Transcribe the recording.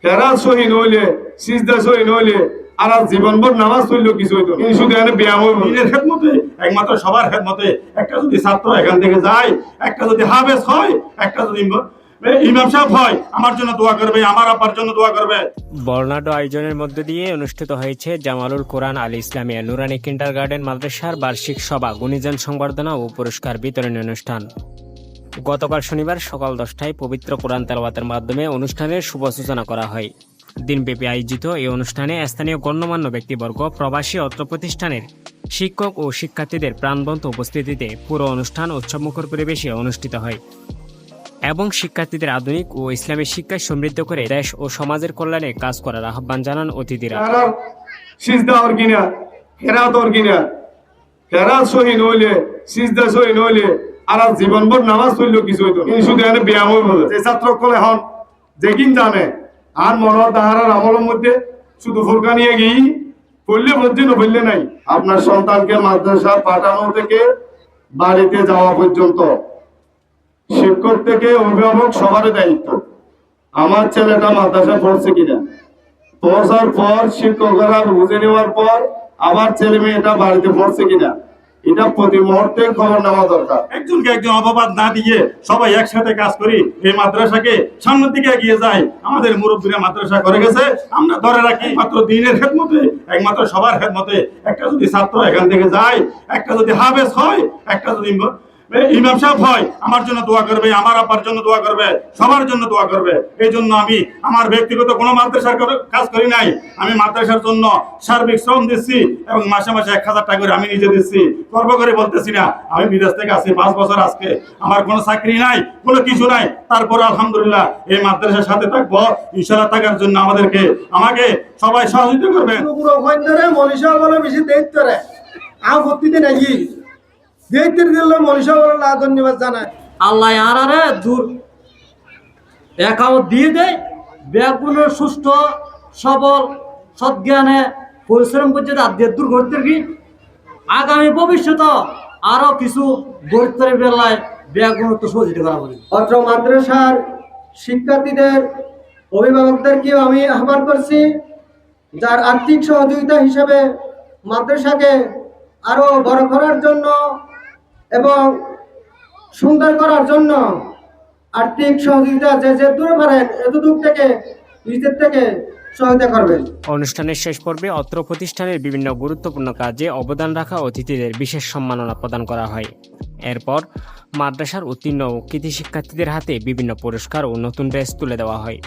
কেরাত সহিন হইলে সিজদা সহিন হইলে আর জীবনভর নামাজ পড়লেও কিছু হইতো না। শুধু এখানে ব্যায়াম হইব দিনের খেদমতে, একমাত্র সবার খেদমতে একটা যদি ছাত্র এখান থেকে যায়, একটা যদি হাফেজ হয়, একটা যদি ইমাম সাহেব হয়, আমার জন্য দোয়া করবে, আমার আব্বার জন্য দোয়া করবে। বর্ণাঢ্য আয়োজনের মধ্য দিয়ে অনুষ্ঠিত হয়েছে জামালুল কোরআন আল ইসলামিয়া নুরানি কিন্ডারগার্টেন মাদ্রাসার বার্ষিক সভা, গুণীজন সংবর্ধনা ও পুরস্কার বিতরণী অনুষ্ঠান। গতকাল শনিবার সকাল 10টায় পবিত্র কোরআন তেলাওয়াতের মাধ্যমে অনুষ্ঠানের শুভ সূচনা করা হয়। দিনব্যাপী আয়োজিত এই অনুষ্ঠানে স্থানীয় গণ্যমান্য ব্যক্তিবর্গ, প্রবাসী অত্র প্রতিষ্ঠানের শিক্ষক ও শিক্ষার্থীদের প্রাণবন্ত উপস্থিতিতে পুরো অনুষ্ঠান উৎসবমুখর পরিবেশে অনুষ্ঠিত হয় এবং শিক্ষার্থীদের আধুনিক ও ইসলামী শিক্ষায় সমৃদ্ধ করে দেশ ও সমাজের কল্যাণে কাজ করার আহ্বান জানান অতিথিরা। সিজদা ওর কিনা কেরাত ওর কিনা কেরাত সহিন হইলে সিজদা সহিন হইলে আর জীবনভর নামাজ পড়লেও কিছু হইতো না। শুধু এখানে ব্যায়াম হইব যে ছাত্র কলে হন যেকিন জানে আর মনে তাহার আমলের মধ্যে শুধু ফুরকা নিয়ে গিয়ে পড়লে বলছে না বললে নাই। আপনার সন্তানকে মাদ্রাসা পাঠানো থেকে বাড়িতে যাওয়া পর্যন্ত শিক্ষক থেকে অভিভাবক সবার দায়িত্ব। আমার ছেলেটা মাদ্রাসা পড়ছে কিনা, পড়ার পর শিক্ষকরা বুঝে নেওয়ার পর আবার ছেলে মেয়েটা বাড়িতে পড়ছে কিনা, এটা প্রতি মুহূর্তে খবর নেওয়া দরকার। একজনকে একজন অপবাদ না দিয়ে সবাই একসাথে কাজ করি, এই মাদ্রাসাকে সামনের দিকে এগিয়ে যায়। আমাদের মুরব্বীরা মাদ্রাসা করে গেছে, আমরা ধরে রাখি। মাত্র দিনের খেদমতে, একমাত্র সবার খেদমতে একটা যদি ছাত্র এখান থেকে যায়, একটা যদি হাফেজ হয়, একটা যদি ইমাম সাহেব হয়, আমার জন্য দোয়া করবে, আমার আব্বার জন্য দোয়া করবে, সবার জন্য দোয়া করবে। এই জন্য আমি আমার ব্যক্তিগত কোনো মাদ্রাসার কাজ করি নাই, আমি মাদ্রাসার জন্য সার্বিক শ্রম দিচ্ছি এবং মাসে মাসে 1000 টাকা করে আমি নিজে দিচ্ছি। গর্ব করে বলতেছি না, আমি বিদেশ থেকে আসি 5 বছর, আজকে আমার কোনো চাকরি নাই, কোনো কিছু নাই, তারপর আলহামদুলিল্লাহ এই মাদ্রাসার সাথে থাকবো। ইনশাআল্লাহ থাকার জন্য আমাকে সবাই সহযোগিতা করবেন। মনীষা বলে বেশি দায়িত্ব রে আপত্তিতে নাকি দেখতে দিলে মনীষা বলে ধন্যবাদ জানায়। আল্লাহ আরে দূর একাউন্ট দিয়ে দেয়, ব্যাগগুলো সুস্থ সবল সজ্ঞানে পরিশ্রম করছে, তাদের দূর করতে কি আগামী ভবিষ্যতে আরো কিছু গরিবের বেলায় ব্যাগগুলো তো সহযোগিতা করা হবে। অত্র মাদ্রাসার শিক্ষার্থীদের অভিভাবকদেরকেও আমি আহ্বান করছি, যার আর্থিক সহযোগিতা হিসেবে মাদ্রাসাকে আরো বড় করার জন্য এবং সুন্দর করার জন্য আর্থিক সহযোগিতা যে দূরে পারেন এতদূর থেকে নিজের থেকে সহায়তা করবেন। অনুষ্ঠানের শেষ পর্বে অত্র প্রতিষ্ঠানের বিভিন্ন গুরুত্বপূর্ণ কাজে অবদান রাখা অতিথিদের বিশেষ সম্মাননা প্রদান করা হয়। এরপর মাদ্রাসার উত্তীর্ণ ও কৃতি শিক্ষার্থীদের হাতে বিভিন্ন পুরস্কার ও নতুন ড্রেস তুলে দেওয়া হয়।